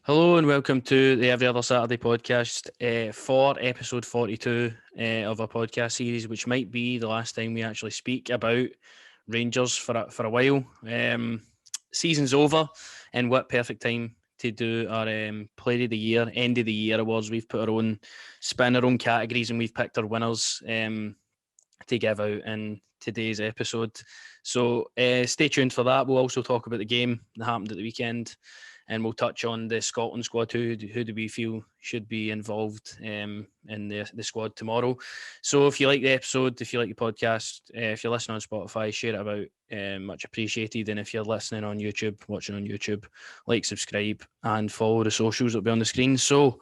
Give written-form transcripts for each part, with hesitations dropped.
Hello and welcome to the Every Other Saturday podcast for episode 42 of our podcast series, which might be the last time we actually speak about Rangers for a while. Season's over, and what perfect time to do our Player of the Year, End of the Year awards. We've put our own spin, our own categories, and we've picked our winners to give out in today's episode. So stay tuned for that. We'll also talk about the game that happened at the weekend, and we'll touch on the Scotland squad. Who do we feel should be involved in the squad tomorrow? So if you like the episode, if you like the podcast, if you're listening on Spotify, share it about. Much appreciated. And if you're listening on YouTube, watching on YouTube, like, subscribe, and follow the socials that'll be on the screen. So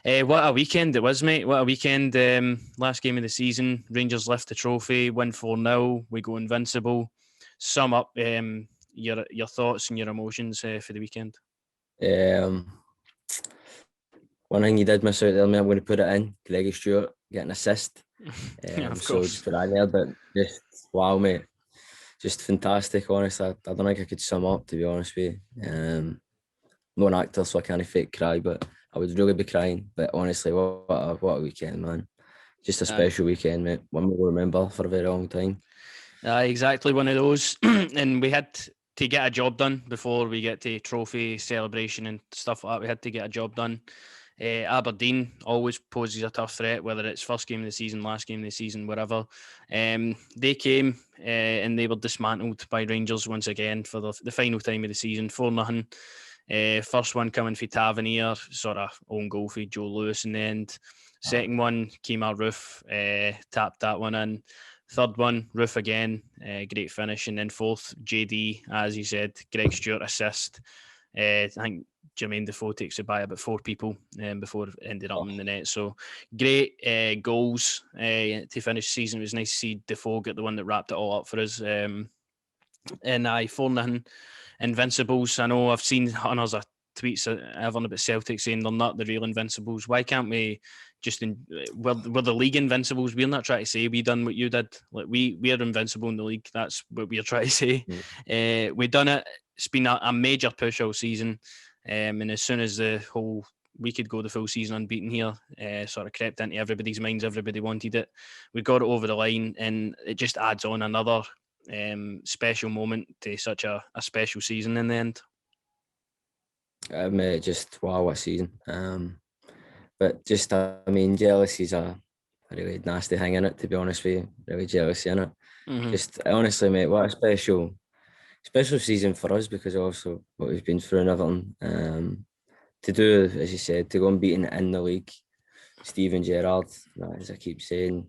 what a weekend it was, mate. What a weekend. Last game of the season, Rangers lift the trophy, win 4-0. We go invincible. Sum up your thoughts and your emotions for the weekend. One thing you did miss out there, mate, I'm going to put it in. Greggy Stewart getting an assist. Yeah, of So course. just put that there, but just wow, mate. Just fantastic, honestly. I don't think I could sum up, to be honest with you. I'm not an actor, so I can't fake cry, but I would really be crying. But honestly, what a weekend, man. Just a special weekend, mate. One we'll remember for a very long time. Exactly one of those. And we had to get a job done before we get to trophy celebration and stuff like that. We had to get a job done. Aberdeen always poses a tough threat, whether it's first game of the season, last game of the season, whatever. They came and they were dismantled by Rangers once again for the final time of the season, 4-0. First one coming for Tavernier, sort of own goal for Joe Lewis in the end. Second one, Kemar Roof tapped that one in. Third one, Roof again, great finish. And then fourth, JD, as you said, Greg Stewart assist. I think Jermaine Defoe takes it by about 4 people before it ended up in the net. So great goals to finish the season. It was nice to see Defoe get the one that wrapped it all up for us. And 4-0 Invincibles. I know I've seen hundreds of tweets everyone about Celtic saying they're not the real Invincibles. Why can't we just we're the league Invincibles? We're not trying to say we done what you did. Like we're invincible in the league. That's what we're trying to say. We done it. It's been a major push all season, and as soon as we could go the full season unbeaten here, sort of crept into everybody's minds. Everybody wanted it. We got it over the line, and it just adds on another special moment to such a special season in the end. Mate, just wow, what a season. But just, I mean, jealousy's a really nasty thing in it, to be honest with you. Really jealousy in it. Mm-hmm. Just honestly, mate, what a special season for us, because also what we've been through and everything. To do, as you said, to go unbeaten in the league. Steven Gerrard, as I keep saying,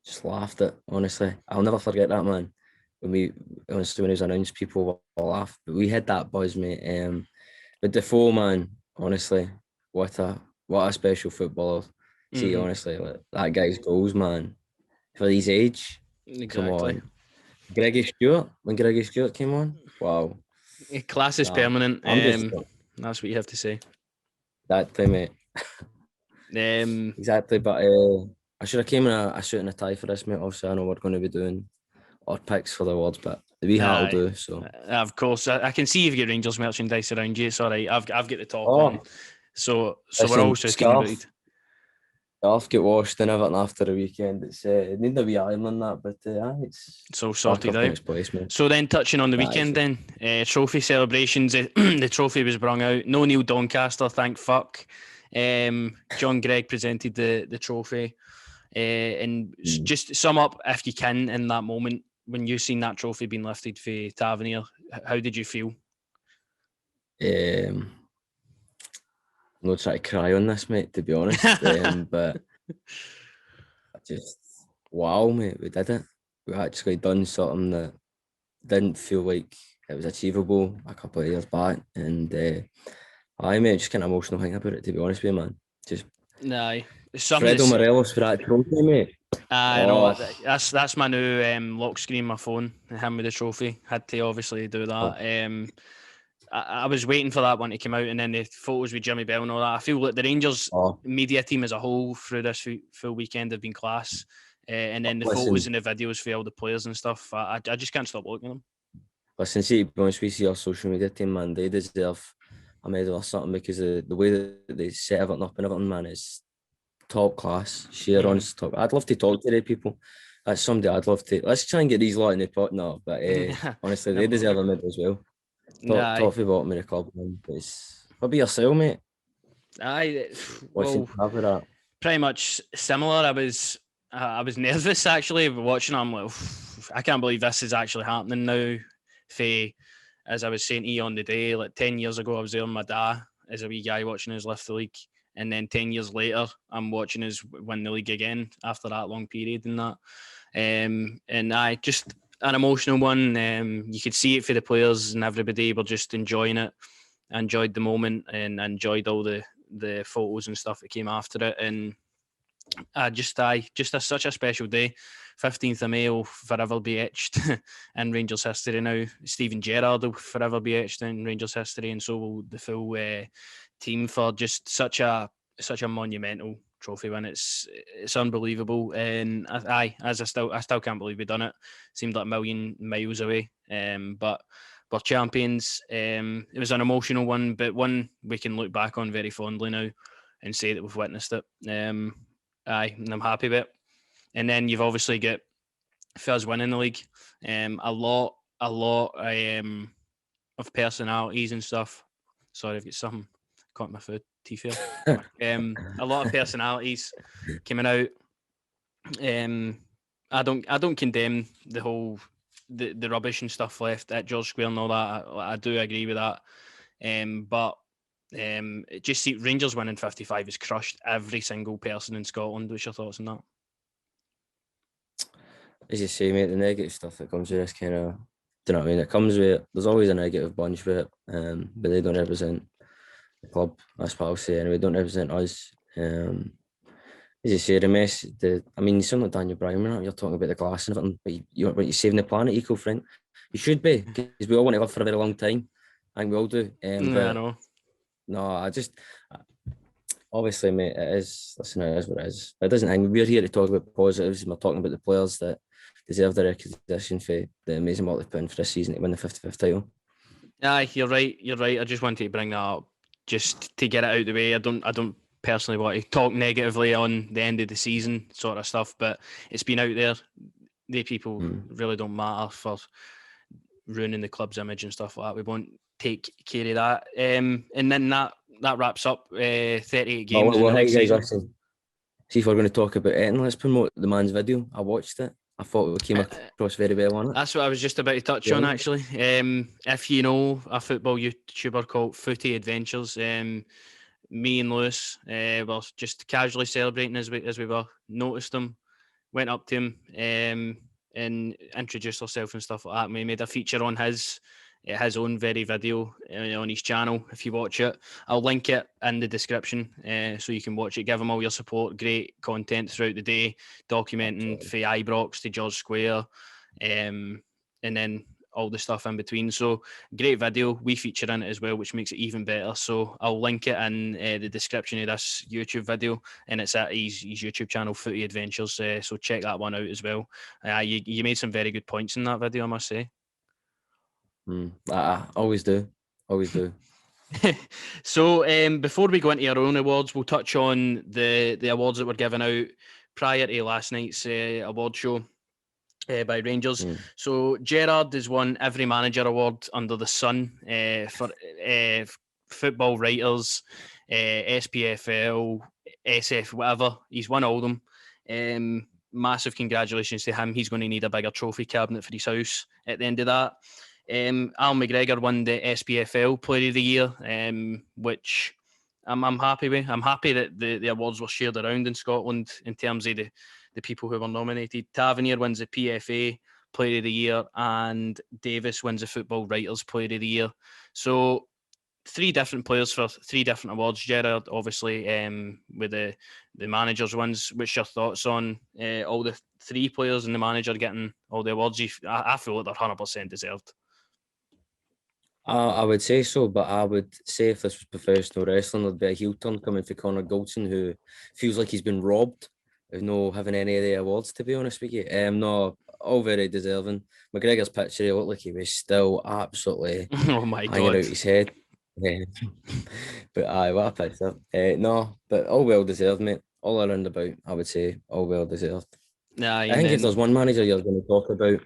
just laughed at, honestly. I'll never forget that, man. When he was announced, people will laugh. But we had that buzz, mate. But Defoe, man, honestly, what a special footballer. See, honestly, like, that guy's goals, man, for his age. Exactly. Come on. When Greggy Stewart came on, wow. Class is permanent. That's what you have to say. Exactly, mate. Exactly, but I should have came in a suit and a tie for this, mate. Obviously, I know we're going to be doing our picks for the awards, but the wee hat will do. So, of course, I can see you've got Rangers merchandise around you. It's all right. I've got the top on. So we're all just about it. I'll get washed and everything after the weekend. It's it need a wee iron on that, but it's all sorted out. So then, touching on the weekend, then trophy celebrations. The trophy was brung out. No Neil Doncaster, thank fuck. John Gregg presented the trophy, and just sum up if you can in that moment when you seen that trophy being lifted for Tavernier. How did you feel? I'm not trying to cry on this, mate, to be honest. But just wow, mate, we did it. We actually done something that didn't feel like it was achievable a couple of years back, and I mate, just kind of emotional thing about it, to be honest with you, man. Just Fredo Morelos for that trophy, mate. I know that's my new lock screen, my phone. Him with the trophy. Had to obviously do that. I was waiting for that one to come out, and then the photos with Jimmy Bell and all that. I feel like the Rangers media team as a whole through this full weekend have been class. And then the photos and the videos for all the players and stuff. I just can't stop looking at them. Listen, see, to be honest with you, our social media team, man, they deserve a medal or something, because the way that they set everything up and everything, man, is top class. Sharon's top. I'd love to talk to the people. That's somebody I'd love to. Let's try and get these lot in the pot now. But honestly, they deserve a medal as well. Aye. Top of the bottom of the club, man. What about yourself, mate? Aye. What's in Well, have that? pretty much similar. I was nervous actually watching. I'm like, I can't believe this is actually happening now. As I was saying to you on the day, like 10 years ago, I was there with my dad as a wee guy watching us lift the league. And then 10 years later, I'm watching us win the league again after that long period and that. And I just an emotional one. You could see it for the players and everybody were just enjoying it. I enjoyed the moment and enjoyed all the photos and stuff that came after it. And such a special day. 15th of May will forever be etched in Rangers history now. Steven Gerrard will forever be etched in Rangers history, and so will the full team for just such a monumental trophy win. It's unbelievable, and I still can't believe we done it. Seemed like a million miles away, but we're champions. It was an emotional one, but one we can look back on very fondly now and say that we've witnessed it. And I'm happy with it. And then you've obviously got Fizz winning the league. A lot of personalities and stuff. Sorry, I've got something caught in my food. Teeth here. A lot of personalities coming out. I don't condemn the whole the rubbish and stuff left at George Square and all that. I do agree with that. But it just see Rangers winning 55 has crushed every single person in Scotland. What's your thoughts on that? As you say, mate, the negative stuff that comes with this kind of, do you know what I mean? It comes with, there's always a negative bunch with it, but they don't represent the club. That's what I'll say anyway. They don't represent us. As you say, you sound like Daniel Bryan. You're talking about the glass and everything, but you're saving the planet, eco-friendly. You should be, because we all want to live for a very long time. I think we all do. I But know. no, obviously, mate, it is what it is. It doesn't hang. We're here to talk about positives, and we're talking about the players that deserve the recognition for the amazing work they've put in for this season to win the 55th title. Aye, you're right. I just wanted to bring that up just to get it out of the way. I don't personally want to talk negatively on the end of the season sort of stuff, but it's been out there. The people really don't matter for ruining the club's image and stuff like that. We won't take care of that. And then that wraps up 38 games. Hey guys, listen. See if we're going to talk about it, and let's promote the man's video. I watched it. I thought we came across very well on it. That's what I was just about to touch on, actually. If you know a football YouTuber called Poty Adventures, me and Lewis were just casually celebrating as we were. Noticed him, went up to him, and introduced ourselves and stuff like that. We made a feature on his own very video on his channel. If you watch it, I'll link it in the description so you can watch it. Give him all your support. Great content throughout the day, documenting from Ibrox to George Square, and then all the stuff in between. So great video. We feature in it as well, which makes it even better. So I'll link it in the description of this YouTube video, and it's at his YouTube channel, Footy Adventures. So check that one out as well. You made some very good points in that video, I must say. I always do. So before we go into our own awards, we'll touch on the awards that were given out prior to last night's award show by Rangers. So Gerrard has won every manager award under the sun for football writers, SPFL, SF, whatever. He's won all of them. Massive congratulations to him. He's going to need a bigger trophy cabinet for his house at the end of that. Al McGregor won the SPFL Player of the Year, which I'm happy with. I'm happy that the awards were shared around in Scotland in terms of the people who were nominated. Tavernier wins the PFA Player of the Year, and Davis wins the Football Writers Player of the Year. So 3 different players for 3 different awards. Gerrard, obviously, with the managers ones. What's your thoughts on all the 3 players and the manager getting all the awards? I feel like they're 100% deserved. I would say so, but I would say if this was professional wrestling, there'd be a heel turn coming for Connor Goldson, who feels like he's been robbed of no having any of the awards, to be honest with you. No, all very deserving. McGregor's picture, he looked like he was still absolutely oh my hanging God. out his head. Yeah. But aye, what a picture. No, but all well deserved, mate. All around about, I would say, all well deserved. Nah, I think if amen. there's one manager you're going to talk about,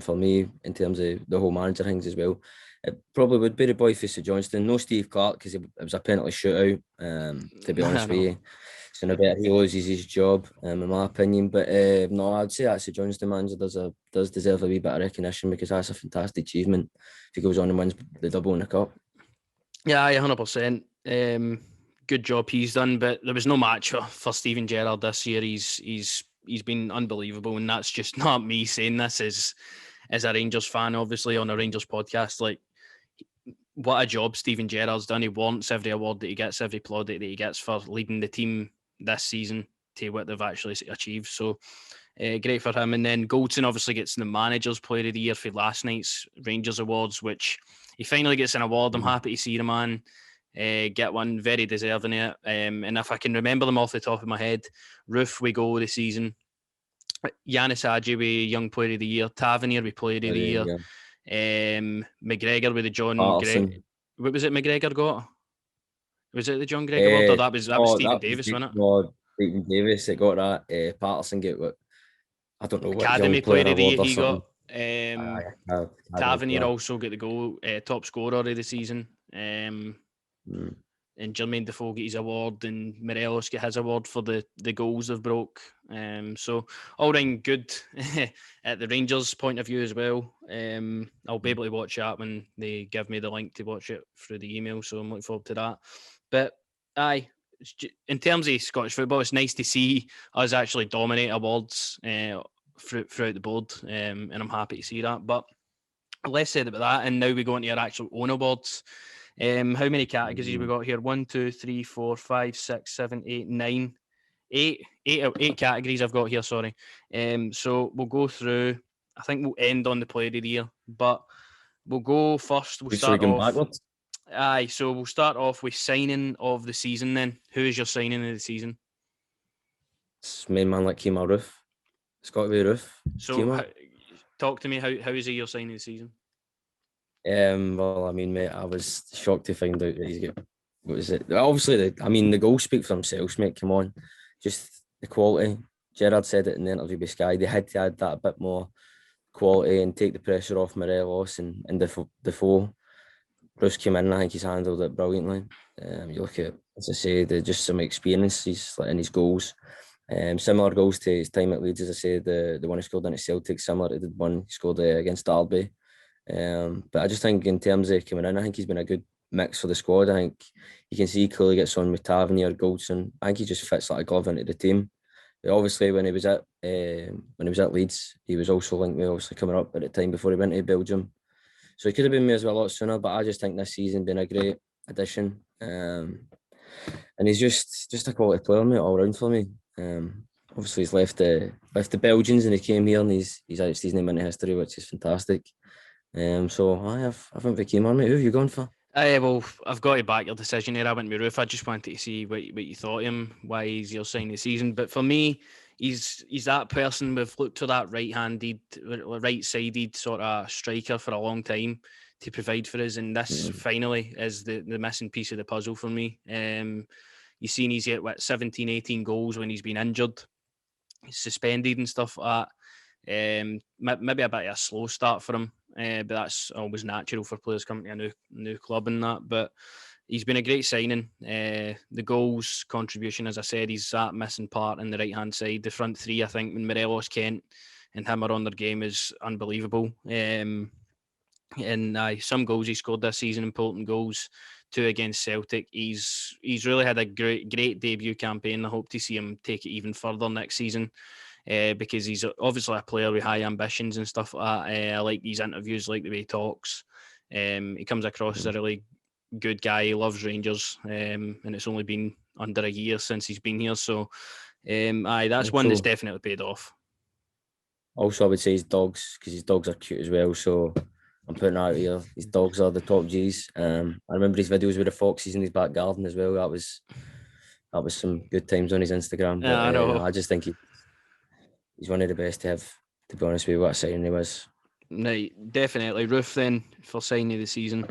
for me, in terms of the whole manager things as well, it probably would be the boy for St Johnstone. No Steve Clark, because it was a penalty shootout, to be I honest with know. you. So I bet he loses his job, in my opinion. But no, I'd say that St Johnstone manager does deserve a wee bit of recognition, because that's a fantastic achievement if he goes on and wins the double in the cup. Yeah, 100%. Good job he's done, but there was no match for Steven Gerrard this year. He's been unbelievable, and that's just not me saying this as a Rangers fan, obviously on a Rangers podcast. Like, what a job Steven Gerrard's done. He wants every award that he gets, every plaudit that he gets for leading the team this season to what they've actually achieved. So great for him. And then Goldson obviously gets the Manager's Player of the Year for last night's Rangers Awards, which he finally gets an award. I'm happy to see the man get one, very deserving of it. And if I can remember them off the top of my head, Roof, we go this season. Yanis Hadji, we Young Player of the Year. Tavernier, we Player of the Year. Yeah. McGregor with the John Patterson. What was it McGregor got? Was it the John Gregor award? Or that was Stephen Davis, wasn't it? No, Stephen Davis that got that. Patterson get what, I don't know, what young Academy player Player of the Year award or he got. something. Academy Tavernier player. also get the goal, top scorer of the season. Mm. And Jermaine Defoe get his award, and Morelos get his award for the goals they've broke. So all round good at the Rangers' point of view as well. I'll be able to watch that when they give me the link to watch it through the email, so I'm looking forward to that. But aye, in terms of Scottish football, it's nice to see us actually dominate awards throughout the board, and I'm happy to see that. But less said about that, and now we go into our actual own awards. How many categories have we got here? 1, 2, 3, 4, 5, 6, 7, 8, 9. Eight categories I've got here, sorry. So we'll go through. I think we'll end on the Player of the Year, but we'll go first. We'll So we start going off. backwards? Aye, so we'll start off with signing of the season then. Who is your signing of the season? It's main man like Kemar Roof. It's got to be Roof. So talk to me, how is he your signing of the season? Well, I mean, mate, I was shocked to find out that he's got, what is it? Obviously, the goals speak for themselves, mate. Come on. Just the quality. Gerrard said it in the interview with Sky. They had to add that a bit more quality and take the pressure off Morelos and Defoe. Bruce came in, I think he's handled it brilliantly. You look at, as I say, just some experience in his goals. Similar goals to his time at Leeds, as I say, the one he scored in Celtic, similar to the one he scored against Derby. But I just think in terms of coming in, I think he's been a good mix for the squad. I think you can see he clearly gets on with Tavernier, Goldson. I think he just fits like a glove into the team. But obviously, when he was at Leeds, he was also linked with obviously coming up at the time before he went to Belgium. So he could have been with us a lot sooner. But I just think this season been a great addition. And he's just a quality player, mate, all round for me. Obviously, he's left the Belgians and he came here and he's etched his name into history, which is fantastic. So I went for Kemar, mate. Who have you gone for? Well, I've got to back your decision here. I went with Roof. I just wanted to see what you thought of him, why he's your sign of the season. But for me, he's that person we've looked to, that right-sided sort of striker for a long time to provide for us, and this finally is the missing piece of the puzzle for me. You've seen he's hit 17, 18 goals when he's been injured, he's suspended and stuff like that. Maybe a bit of a slow start for him. But that's always natural for players coming to a new club and that. But he's been a great signing. The goals contribution, as I said, he's that missing part in the right-hand side. The front three, I think, when Morelos, Kent and him are on their game is unbelievable. And some goals he scored this season, important goals, 2 against Celtic. He's really had a great debut campaign. I hope to see him take it even further next season. Because he's obviously a player with high ambitions and stuff like that. I like these interviews, like the way he talks. He comes across as a really good guy. He loves Rangers, and it's only been under a year since he's been here. So, that's one that's definitely paid off. Also, I would say his dogs, because his dogs are cute as well. So I'm putting out here. His dogs are the top G's. I remember his videos with the foxes in his back garden as well. That was some good times on his Instagram. But I know. I just think he's one of the best to have, to be honest with you. What a signing he was. Right, definitely. Roof then for signing of the season.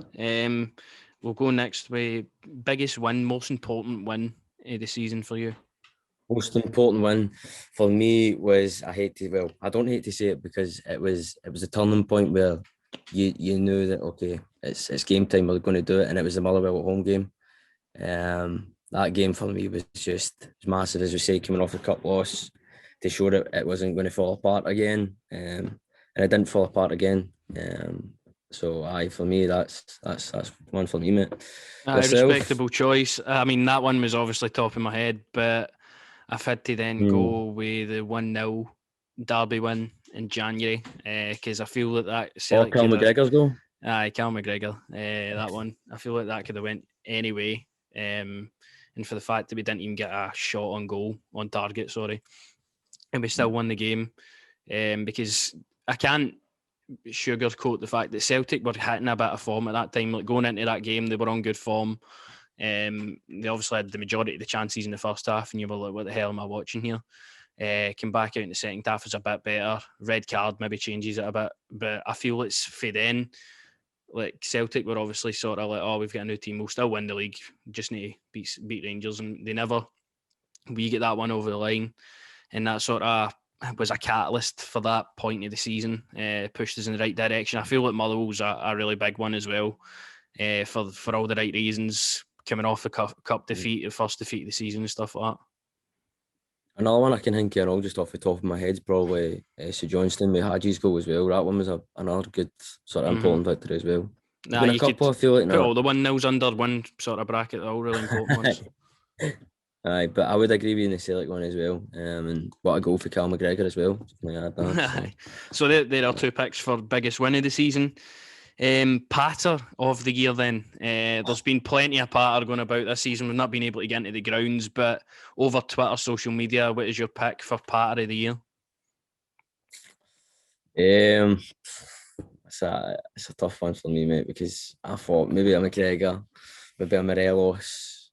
we'll go next with biggest win, most important win of the season for you. Most important win for me was, I don't hate to say it, because it was a turning point where you knew that, okay, it's game time, we're going to do it, and it was the Motherwell at home game. That game for me was just massive, as we say, coming off the cup loss, to show that it wasn't going to fall apart again, and it didn't fall apart again. So for me, that's one for me, mate. Respectable choice. I mean, that one was obviously top of my head, but I've had to then go with the 1-0 Derby win in January, because I feel that Celtic. Cal McGregor's goal. Cal McGregor. That one, I feel like that could have went anyway. And for the fact that we didn't even get a shot on goal, on target, and we still won the game, because I can't sugarcoat the fact that Celtic were hitting a bit of form at that time. Like, going into that game, they were on good form. They obviously had the majority of the chances in the first half, and you were like, what the hell am I watching here? Came back out in the second half, was a bit better. Red card maybe changes it a bit, but I feel it's for then. Like, Celtic were obviously sort of like, oh, we've got a new team, we'll still win the league, just need to beat Rangers, and they never. We get that one over the line, and that sort of was a catalyst for that point of the season, pushed us in the right direction. I feel like Motherwell's a really big one as well, for all the right reasons, coming off the cup defeat, the first defeat of the season and stuff like that. Another one I can think of, all just off the top of my head, is probably Sir Johnston with Hadji's goal as well. That one was another good sort of important victory as well. You could I feel like put all the 1-0s under one sort of bracket. They're all really important ones. Aye, but I would agree with you in the Celtic one as well. And what a goal for Cal McGregor as well. So there are two picks for biggest win of the season. Patter of the year then. There's been plenty of patter going about this season. We've not been able to get into the grounds, but over Twitter, social media, what is your pick for patter of the year? It's a tough one for me, mate, because I thought maybe a McGregor, maybe a Morelos.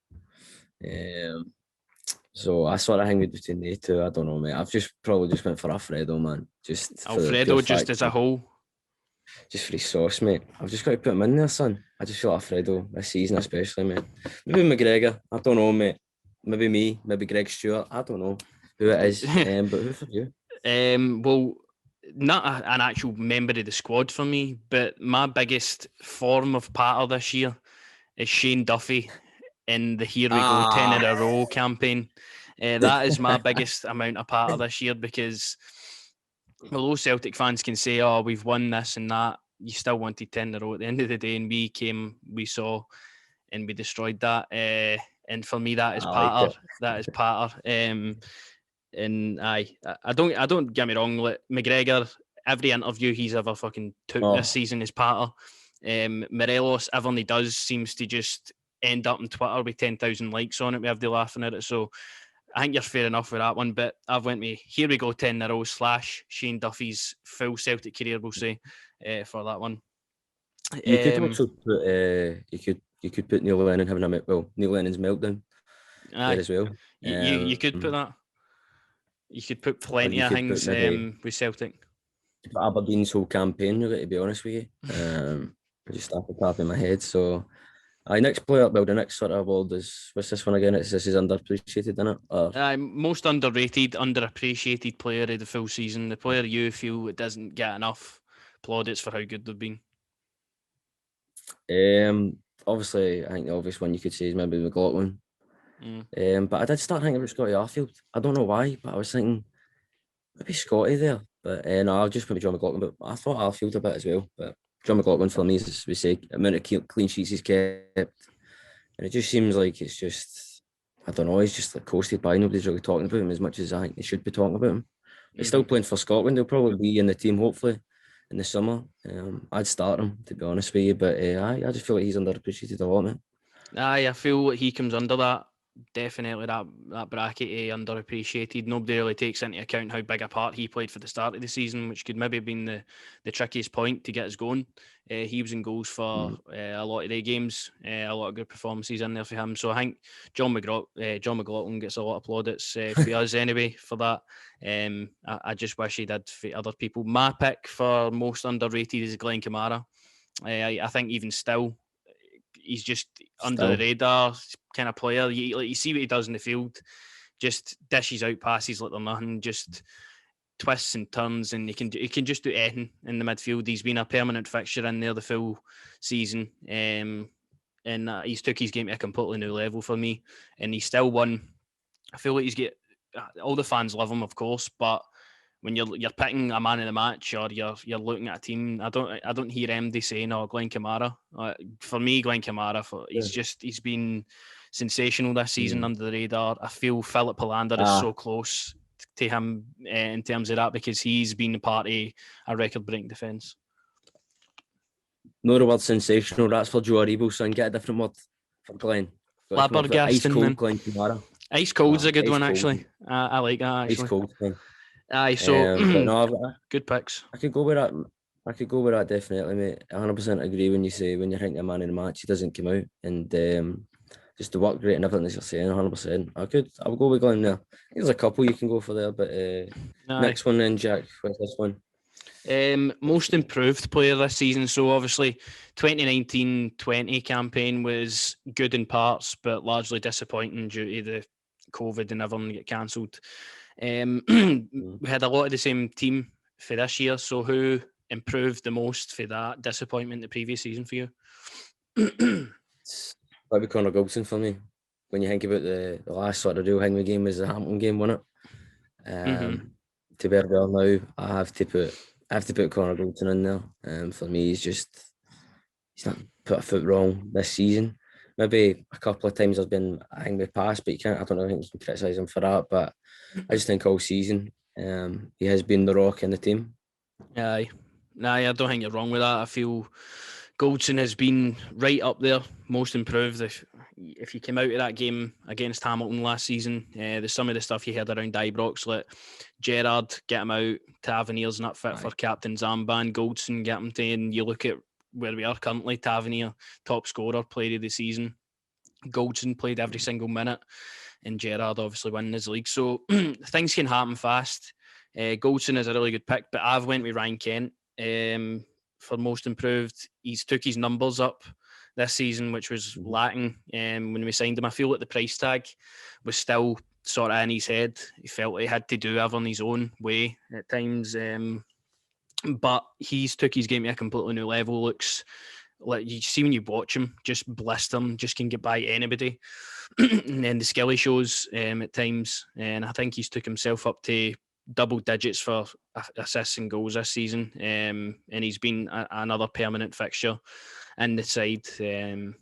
So I sort of hang between the two. I don't know, mate. I've probably went for Alfredo, man. Alfredo, just as a whole. Just for his sauce, mate. I've just got to put him in there, son. I just feel Alfredo this season, especially, mate. Maybe McGregor. I don't know, mate. Maybe me. Maybe Greg Stewart. I don't know who it is. But who for you? Well, not an actual member of the squad for me, but my biggest form of patter this year is Shane Duffy in the Here We Go 10 in a row campaign. That is my biggest amount of patter this year, because although Celtic fans can say, oh, we've won this and that, you still wanted 10 in a row at the end of the day, and we saw, and we destroyed that. And for me, that is patter. That is patter. And I don't get me wrong, like McGregor, every interview he's ever fucking took this season is patter. Morelos, everything he does seems to just end up on Twitter with 10,000 likes on it. We have the laughing at it. So I think you're fair enough with that one, but I've went with Here We Go 10 in a row / Shane Duffy's full Celtic career, we'll say, for that one. You could also put you could put Neil Lennon having Neil Lennon's meltdown there as well. You could put that. You could put plenty of things with Celtic. Aberdeen's whole campaign, to be honest with you. I just started tapping my head. So, next player, the next sort of award is, what's this one again? This is underappreciated, isn't it? Most underrated, underappreciated player of the full season. The player you feel it doesn't get enough plaudits for how good they've been. Obviously, I think the obvious one you could say is maybe McLaughlin. But I did start thinking about Scotty Arfield. I don't know why, but I was thinking maybe Scotty there. But no, I'll just maybe John McLaughlin. But I thought Arfield a bit as well. But John McLaughlin for me, as we say, the amount of clean sheets he's kept, and it just seems like it's just, I don't know, he's just like coasted by. Nobody's really talking about him as much as I think they should be talking about him. He's still playing for Scotland. He'll probably be in the team hopefully in the summer. I'd start him, to be honest with you. But I just feel like he's underappreciated a lot, man. I feel like he comes under that. Definitely that bracket, underappreciated. Nobody really takes into account how big a part he played for the start of the season, which could maybe have been the trickiest point to get us going. He was in goals for a lot of their games, a lot of good performances in there for him. So I think John McLaughlin gets a lot of plaudits for us anyway for that. I just wish he did for other people. My pick for most underrated is Glenn Kamara. I think even still, he's just under the radar kind of player. You see what he does in the field, just dishes out passes like they're nothing, just twists and turns, and he can just do anything in the midfield. He's been a permanent fixture in there the full season, and he's took his game to a completely new level for me, and he still won. I feel like he's get all the fans love him, of course, but when you're picking a man of the match or you're looking at a team, I don't hear MD saying, "Oh, Glenn Kamara." For me, Glenn Kamara, he's been sensational this season under the radar. I feel Philip Polander is so close to him in terms of that, because he's been part of a record-breaking defence. No, the word sensational. That's for Joe Aribo, son. Get a different word for Glenn. Flabbergasting, ice cold, man. Glenn Kamara. Ice cold's a good one, actually. I like that, actually. Ice cold, man. Aye, so but no, good picks. I could go with that. Definitely, mate. 100% agree when you say when you're thinking a man in the match, he doesn't come out, and just the work rate and everything that you're saying. 100%. I'll go with Glenn there. There's a couple you can go for there, but next one then, Jack. What's this one? Most improved player this season. So obviously 2019-20 campaign was good in parts, but largely disappointing due to the COVID and everything get cancelled. We had a lot of the same team for this year. So who improved the most for that disappointment the previous season for you? It's probably Connor Goldson for me. When you think about the last sort of real thing the game was the Hampton game, wasn't it? To be fair now, I have to put Connor Goldson in there. For me, he's not put a foot wrong this season. Maybe a couple of times there's been a thing with pass, but I don't think you can criticise him for that. But I just think all season he has been the rock in the team. Aye. I don't think you're wrong with that. I feel Goldson has been right up there, most improved. If you came out of that game against Hamilton last season, there's some of the stuff you heard around Ibrox, like Gerrard, get him out, Tavernier's not fit for captain's armband, Goldson, get him to, and you look at where we are currently, Tavernier, top scorer, player of the season. Goldson played every single minute, and Gerrard obviously winning his league. So things can happen fast. Goldson is a really good pick, but I've went with Ryan Kent for most improved. He's took his numbers up this season, which was lacking when we signed him. I feel like the price tag was still sort of in his head. He felt he had to do everything his own way at times. But he's took his game to a completely new level. Looks like, you see when you watch him, just blister him, just can get by anybody. And then the skill he shows at times. And I think he's took himself up to double digits for assists and goals this season. And he's been another permanent fixture in the side. And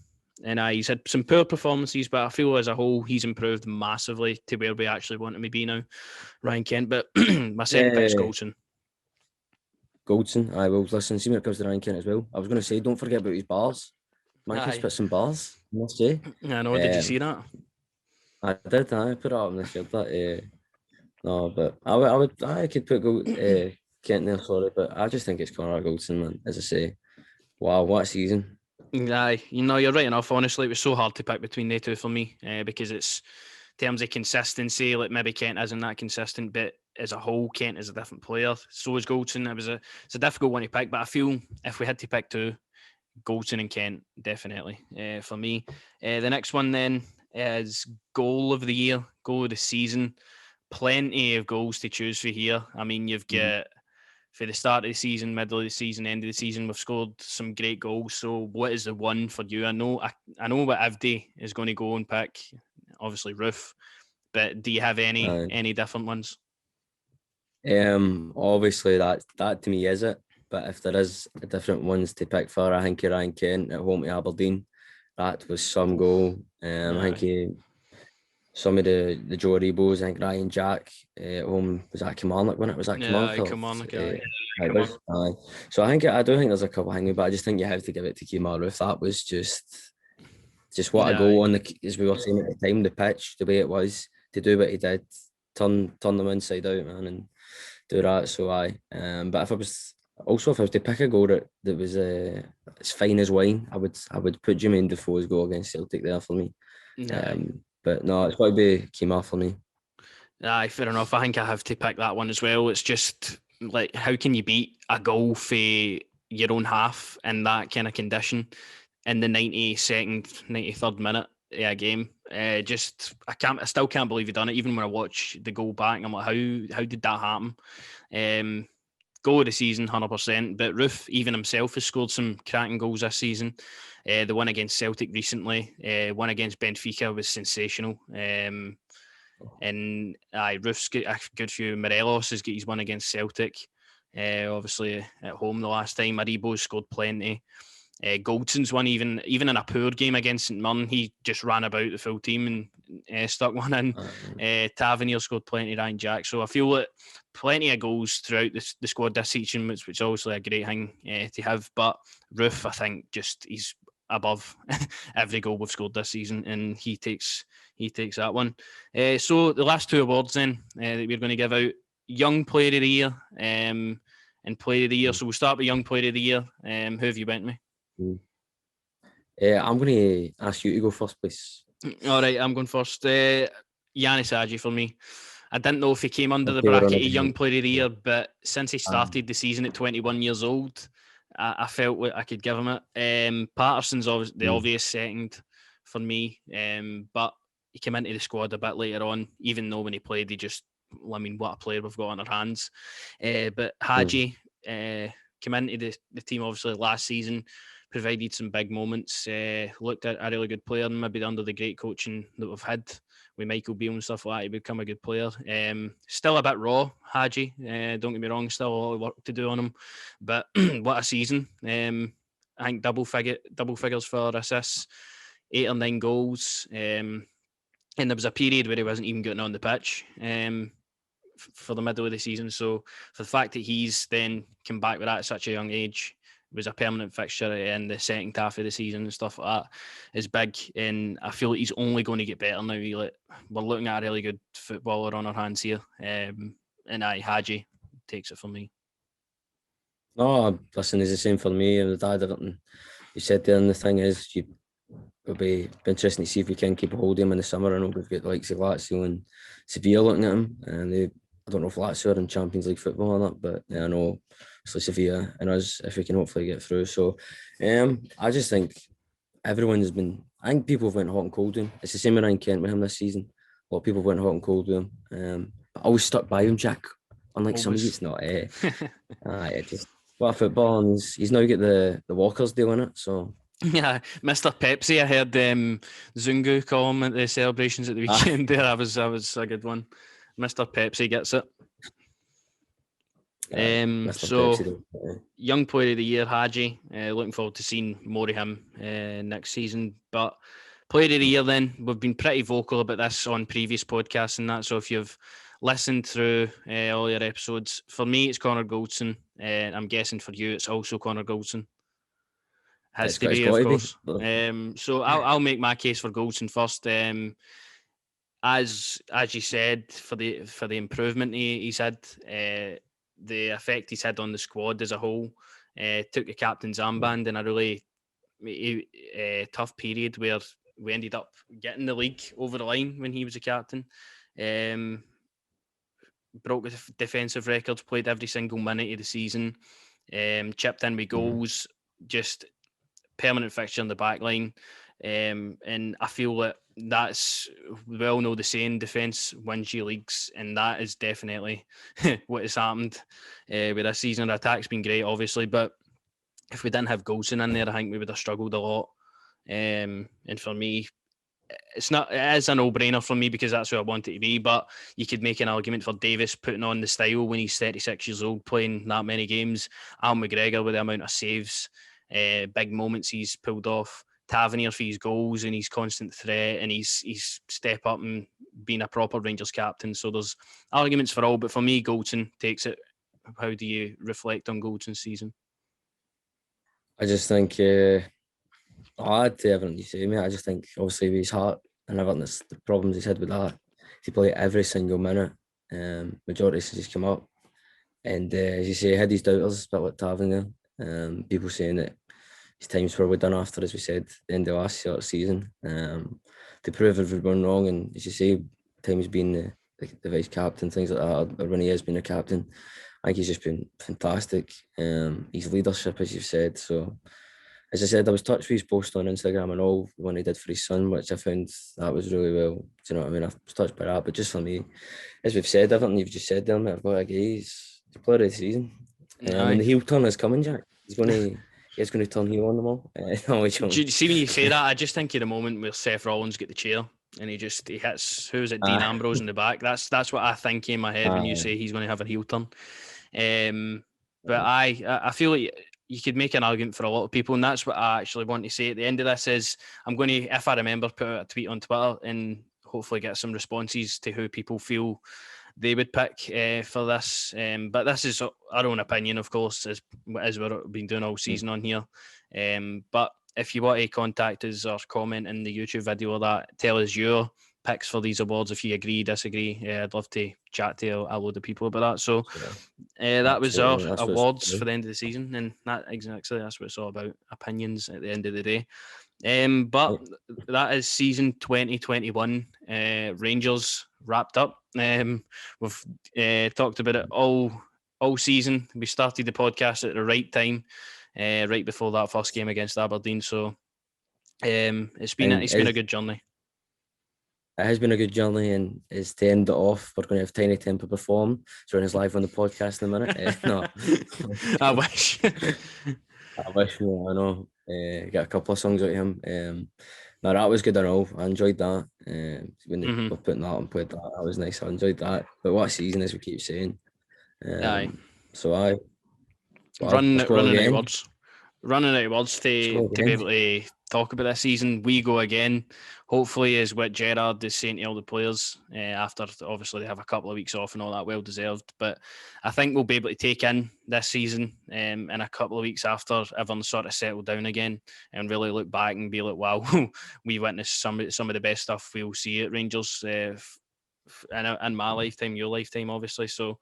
he's had some poor performances, but I feel as a whole he's improved massively to where we actually want him to be now, Ryan Kent. But my second pick is Goldson. I will listen. See when it comes to Ryan Kent as well. I was going to say, don't forget about his bars. Man can spit some bars, I must say. I know. Did you see that? I did. I put it up on the field. No, but I could put Kent there. Sorry, but I just think it's Connor Goldson, man. As I say, wow, what a season! Aye, you're right enough. Honestly, it was so hard to pick between the two for me because it's in terms of consistency. Like maybe Kent isn't that consistent, but as a whole, Kent is a different player. So is Goldson. It's a difficult one to pick, but I feel if we had to pick two, Goldson and Kent definitely for me. The next one then is goal of the year, goal of the season. Plenty of goals to choose for here. I mean, you've got for the start of the season, middle of the season, end of the season, we've scored some great goals. So what is the one for you? I know what Avdi is going to go and pick, obviously Roof, but do you have any different ones? Obviously that to me is it. But if there is different ones to pick for, I think Ryan Kent at home to Aberdeen, that was some goal. I think some of the Joe Rebos, I think Ryan Jack at home, was that Kilmarnock, wasn't it? Was that Kilmarnock? Yeah, Kilmarnock, aye. So I do think there's a couple hanging, but I just think you have to give it to Kemar Roof. That was just what a goal on as we were saying at the time, the pitch, the way it was, to do what he did, turn them inside out, man, and do that. So but if I was to pick a goal that was as fine as wine, I would put Jermaine Defoe's goal against Celtic there for me. But no, it's got to be Kemar for me. Aye, fair enough. I think I have to pick that one as well. It's just like, how can you beat a goal for your own half in that kind of condition? in the 92nd, 93rd minute of a game. I still can't believe he done it. Even when I watch the goal back, I'm like, how did that happen? Goal of the season, 100%. But Roof, even himself, has scored some cracking goals this season. The one against Celtic recently, one against Benfica was sensational. And Roof's got a good few. Morelos has got his one against Celtic. Obviously at home the last time. Aribo's scored plenty. Goldson's one, even in a poor game against St Mirren, he just ran about the full team and stuck one in. Tavernier scored plenty, Ryan Jack. So I feel that plenty of goals throughout the squad this season, which is obviously a great thing to have. But Roof, I think, he's above every goal we've scored this season, and he takes that one. So the last two awards then that we're going to give out: Young Player of the Year and Player of the Year. So we'll start with Young Player of the Year. Who have you went with? I'm going to ask you to go first, please. All right, I'm going first. Yanis Adji for me. I didn't know if he came under the bracket of Young Player of the Year, but since he started the season at 21 years old, I felt like I could give him it. Patterson's the obvious second for me, but he came into the squad a bit later on, even though when he played, what a player we've got on our hands. But Hadji came into the team obviously last season, provided some big moments, looked at a really good player, and maybe under the great coaching that we've had with Michael Beale and stuff like that, he become a good player. Still a bit raw, Hadji, don't get me wrong, still a lot of work to do on him, but what a season. I think double figures for assists, 8 or 9 goals, and there was a period where he wasn't even getting on the pitch for the middle of the season. So for the fact that he's then come back with that at such a young age, was a permanent fixture in the second half of the season and stuff like that, is big. And I feel like he's only going to get better now. We're looking at a really good footballer on our hands here. And Hadji takes it for me. No, listen, it's the same for me. And the dad, everything you said there, and the thing is, it'll be interesting to see if we can keep a hold of him in the summer. I know we've got the likes of Lazio and Sevilla looking at him, and I don't know if Lazio are in Champions League football or not, but I know obviously Sevilla and us, if we can hopefully get through. So I just think I think people have went hot and cold with him. It's the same with Ryan Kent with him this season. A lot of people went hot and cold with him. But I always stuck by him, Jack. Unlike some of you, it's not. Just what a football, and he's now got the Walkers deal in it, so. Yeah, Mr. Pepsi. I heard Zungu call him at the celebrations at the weekend. There, that was a good one. Mr. Pepsi gets it. So Pepsi, Young Player of the Year, Hadji. Looking forward to seeing more of him next season. But Player of the Year, then, we've been pretty vocal about this on previous podcasts and that. So if you've listened through all your episodes, for me it's Connor Goldson. I'm guessing for you it's also Connor Goldson. Has to be, of course. So I'll make my case for Goldson first. As you said, for the improvement he's had, the effect he's had on the squad as a whole, took the captain's armband in a really tough period where we ended up getting the league over the line when he was a captain. Broke the defensive records, played every single minute of the season, chipped in with goals, just permanent fixture in the back line. And I feel that we all know the saying, defence wins you leagues, and that is definitely what has happened with this season. Our attack's been great, obviously, but if we didn't have Goldson in there, I think we would have struggled a lot. And for me, it is a no-brainer for me because that's who I want it to be, but you could make an argument for Davis putting on the style when he's 36 years old, playing that many games. Al McGregor with the amount of saves, big moments he's pulled off. Tavernier for his goals and his constant threat and his step up and being a proper Rangers captain. So there's arguments for all, but for me, Goldson takes it. How do you reflect on Goldson's season? I just think, I'll add to everything you say, mate. I just think, obviously, with his heart and everything, the problems he's had with that, he played every single minute. Majority has just come up. And as you say, he had his doubters, a bit like Tavernier. People saying that his times were done after, as we said, the end of last season. To prove everyone wrong, and as you say, times being the vice captain, things like that, or when he has been a captain, I think he's just been fantastic. His leadership, as you've said, so as I said, I was touched with his post on Instagram and all when he did for his son, which I found that was really well. Do you know what I mean? I was touched by that. But just for me, as we've said, everything you've just said there, mate, I've got to agree. He's player of the season. And the heel turn is coming, Jack. He's going to turn heel on them all. Do you see when you say that? I just think of the moment where Seth Rollins get the chair and he hits, who is it, Dean Ambrose in the back. That's what I think in my head when you say he's going to have a heel turn. But I feel like you could make an argument for a lot of people, and that's what I actually want to say at the end of this is I'm going to, if I remember, put out a tweet on Twitter and hopefully get some responses to who people feel they would pick for this. But this is our own opinion, of course, as we've been doing all season on here. But if you want to contact us or comment in the YouTube video or that, tell us your picks for these awards. If you agree, disagree, I'd love to chat to a load of people about that. So that was our awards for the end of the season, and that's what it's all about, opinions at the end of the day. But that is season 2021. Rangers wrapped up. We've talked about it all season. We started the podcast at the right time, right before that first game against Aberdeen. So it's been a good journey. It has been a good journey, and it's to end it off, we're going to have Tiny Temper perform. So he's live on the podcast in a minute. No, I wish. I wish. I know. Get a couple of songs out of him. No, that was good and all. I enjoyed that. When they were putting that on, played that was nice. I enjoyed that. But what season, as we keep saying. Aye. So running out of words to be able to talk about this season. We go again. Hopefully, is what Gerrard is saying to all the players after obviously they have a couple of weeks off and all that, well deserved. But I think we'll be able to take in this season in a couple of weeks after everyone's sort of settled down again and really look back and be like, wow, we witnessed some of the best stuff we'll see at Rangers in my lifetime, your lifetime, obviously. So,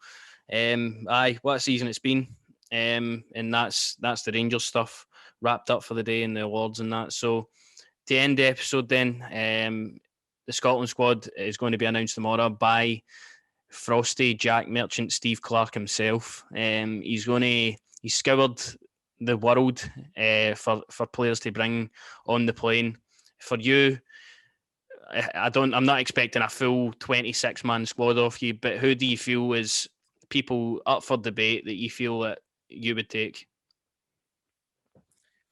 what a season it's been. And that's the Rangers stuff wrapped up for the day and the awards and that. So to end the episode then, the Scotland squad is going to be announced tomorrow by Frosty, Jack Merchant, Steve Clark himself. He's scoured the world for players to bring on the plane. For you, I'm not expecting a full 26-man squad off you, but who do you feel is people up for debate that you feel that you would take?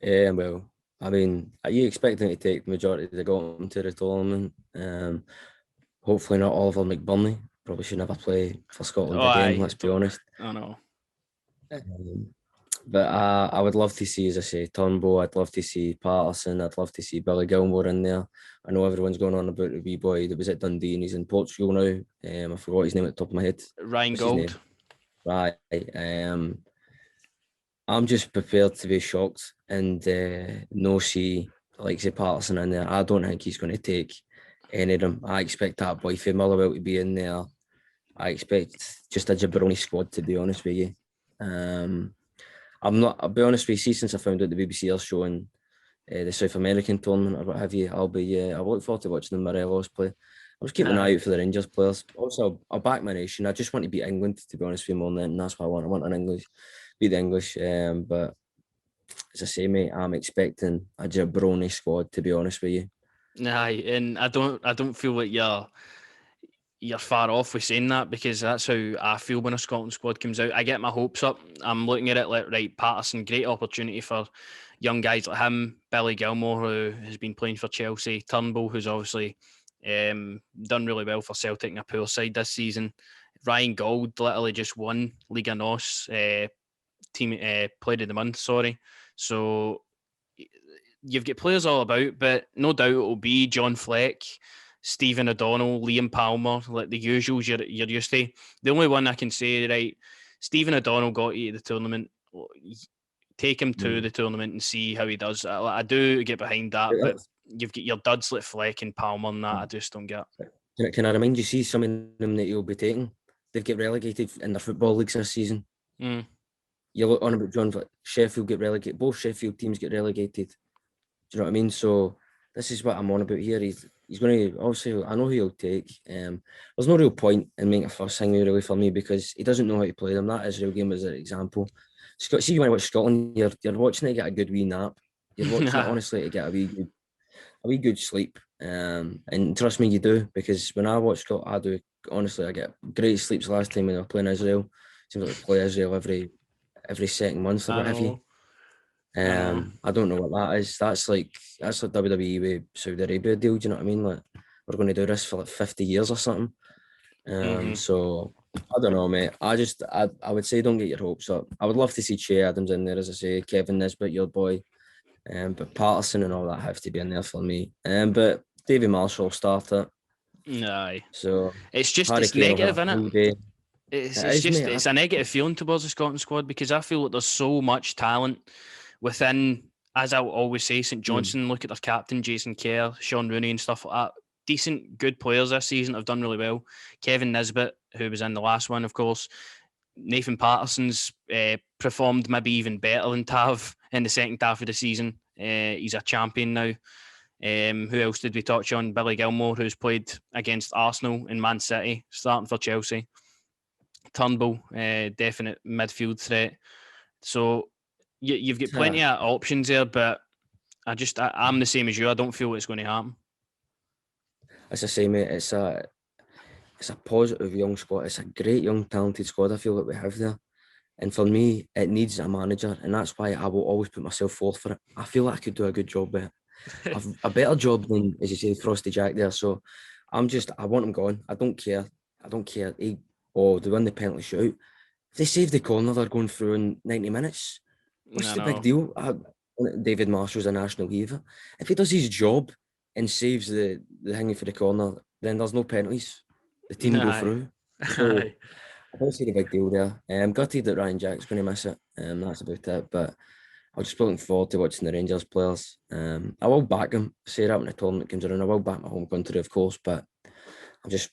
Well, I mean, are you expecting to take the majority that got them to the tournament? Hopefully not Oliver McBurney. Probably should never play for Scotland again, let's be honest. I know. But I would love to see, as I say, Turnbull. I'd love to see Patterson. I'd love to see Billy Gilmore in there. I know everyone's going on about the wee boy that was at Dundee and he's in Portugal now. I forgot his name at the top of my head. Ryan Gold. Right. I'm just prepared to be shocked and no see, like say, Patterson in there. I don't think he's going to take any of them. I expect that boy from Motherwell to be in there. I expect just a jabroni squad, to be honest with you. I'll be honest with you, since I found out the BBC are showing the South American tournament or what have you, I'll look forward to watching the Morelos play. I'm just keeping an eye out for the Rangers players. Also, I'll back my nation. I just want to beat England, to be honest with you, more than anything. That's what I want. I want beat the English. But as I say, mate, I'm expecting a jabroni squad, to be honest with you. Aye, and I don't feel like you're far off with saying that, because that's how I feel when a Scotland squad comes out. I get my hopes up. I'm looking at it like, right, Patterson, great opportunity for young guys like him, Billy Gilmore, who has been playing for Chelsea, Turnbull, who's obviously done really well for Celtic in a poor side this season. Ryan Gold literally just won Liga NOS team player of the month, sorry. So you've got players all about, but no doubt it will be John Fleck, Stephen O'Donnell, Liam Palmer, like the usuals you're used to. The only one I can say, right, Stephen O'Donnell got you to the tournament. Take him to the tournament and see how he does. I do get behind that, but you've got your duds like Fleck and Palmer and that I just don't get. Can I remind you, see some of them that you'll be taking? They've get relegated in their football leagues this season. You look on about John Fleck, Sheffield get relegated. Both Sheffield teams get relegated. Do you know what I mean? So this is what I'm on about here. He's going to, obviously, I know who he'll take. There's no real point in making a first thing really for me because he doesn't know how to play them. That Israel game is an example. See, you want to watch Scotland, you're watching it get a good wee nap You're watching it honestly to get a wee good sleep. And trust me, you do, because when I watch Scott, I do honestly. I get great sleeps last time when I were playing Israel. Seems like we play Israel every second month or I what have you. know. I know. I don't know what that is. That's like WWE with Saudi Arabia deal. Do you know what I mean? Like we're going to do this for like 50 years or something. Mhm. So I don't know, mate. I would say don't get your hopes up. I would love to see Che Adams in there, as I say, Kevin Nisbet, your boy. But Patterson and all that have to be in there for me. But Davy Marshall started. Aye. So Harry It's Kane will negative, have a innit? full day. It is, mate. It's a negative feeling towards the Scotland squad because I feel like there's so much talent within, as I always say, St Johnstone. Look at their captain, Jason Kerr, Sean Rooney, and stuff like that. Decent, good players this season have done really well. Kevin Nisbet, who was in the last one, of course. Nathan Patterson's performed maybe even better than Tav in the second half of the season. He's a champion now. Who else did we touch on? Billy Gilmore, who's played against Arsenal and Man City, starting for Chelsea. Turnbull, definite midfield threat. So you've got plenty of options there, but I'm the same as you. I don't feel it's going to happen. As I say, mate, it's a positive young squad. It's a great young talented squad. I feel that we have there. And for me, it needs a manager, and that's why I will always put myself forth for it. I feel like I could do a good job with it. I've a better job than, as you say, Frosty Jack there. So I want him gone. I don't care. They win the penalty shootout. If they save the corner, they're going through in 90 minutes. What's I the big know. deal? David Marshall's a national leaver. If he does his job and saves the hanging for the corner, then there's no penalties. The team go Aye. through. So Aye. I don't see the big deal there. I'm gutted that Ryan Jack's going to miss it. That's about it. But I'll just be looking forward to watching the Rangers players. I will back them. Say that when the tournament comes around. I will back my home country, of course, but I'm just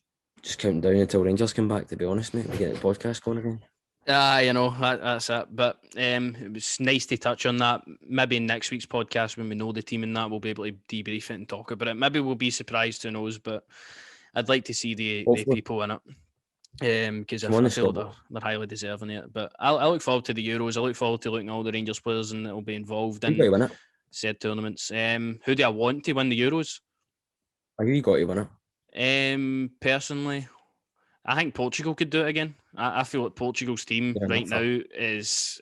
counting down until Rangers come back, to be honest, mate, to get the podcast going again. You know, that's it. But it was nice to touch on that. Maybe in next week's podcast, when we know the team and that, we'll be able to debrief it and talk about it. Maybe we'll be surprised, who knows, but I'd like to see the people in it. Because I feel they're highly deserving of it. But I look forward to the Euros. I look forward to looking at all the Rangers players and that will be involved in said tournaments. Who do I want to win the Euros? You got to win it. Personally, I think Portugal could do it again. I feel like Portugal's team right now is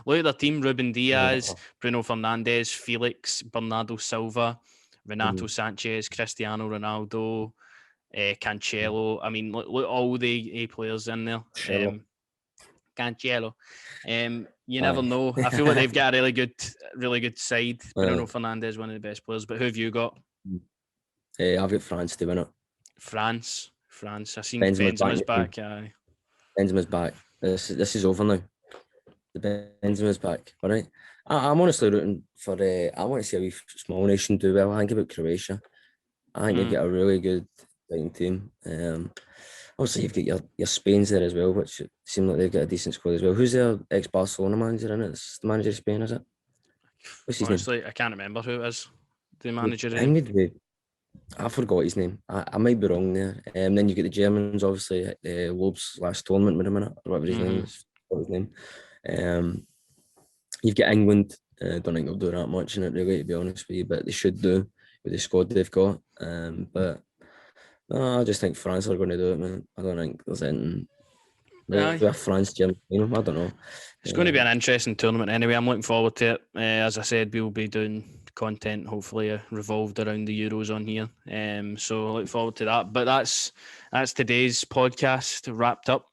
look at their team: Ruben Diaz, Bruno Fernandes, Felix, Bernardo Silva, Renato Sanchez, Cristiano Ronaldo, Cancelo. I mean, look all the A players in there. Cancelo. You never know. I feel like they've got a really good side. Bruno Fernandes, one of the best players. But who have you got? I've got France to win it. France. I seen Benzema's back. Aye. Benzema's back. This is over now. The Benzema's back. All right. I'm honestly rooting for. I want to see a wee small nation do well. I think about Croatia. I think they've got a really good fighting team. Obviously, you've got your Spain's there as well, which seem like they've got a decent squad as well. Who's their ex-Barcelona manager in it? It's the manager of Spain, is it? What's his Honestly, name? I can't remember who it is. The manager. I forgot his name. I might be wrong there. Then you've got the Germans, obviously, Loeb's last tournament with him in it, or whatever his name is. What his name? You've got England. Don't think they'll do that much in it, really, to be honest with you, but they should do with the squad they've got. But no, I just think France are going to do it, man. I don't think there's anything. Maybe France, Germany, I don't know. It's going to be an interesting tournament anyway. I'm looking forward to it. As I said, we will be doing content hopefully revolved around the Euros on here. So I look forward to that. But that's today's podcast wrapped up.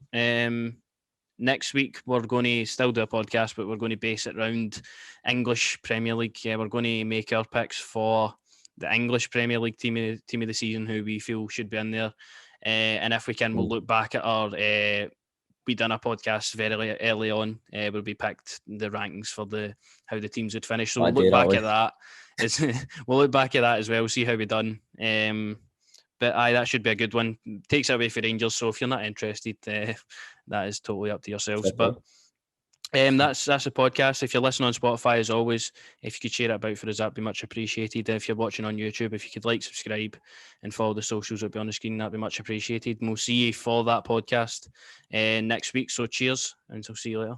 Next week we're going to still do a podcast, but we're going to base it around English Premier League. We're going to make our picks for the English Premier League team of the season, who we feel should be in there. And if we can, we'll look back at our we done a podcast very early on where we picked the rankings for how the teams would finish. So we'll look back at that. We'll look back at that as well, see how we done. But that should be a good one. Takes it away for Rangers. So if you're not interested, that is totally up to yourselves. But that's a podcast. If you're listening on Spotify, as always, if you could share it about for us, that'd be much appreciated. If you're watching on YouTube, if you could like, subscribe, and follow the socials that'll be on the screen, that'd be much appreciated. And we'll see you for that podcast next week. So cheers, and I'll see you later.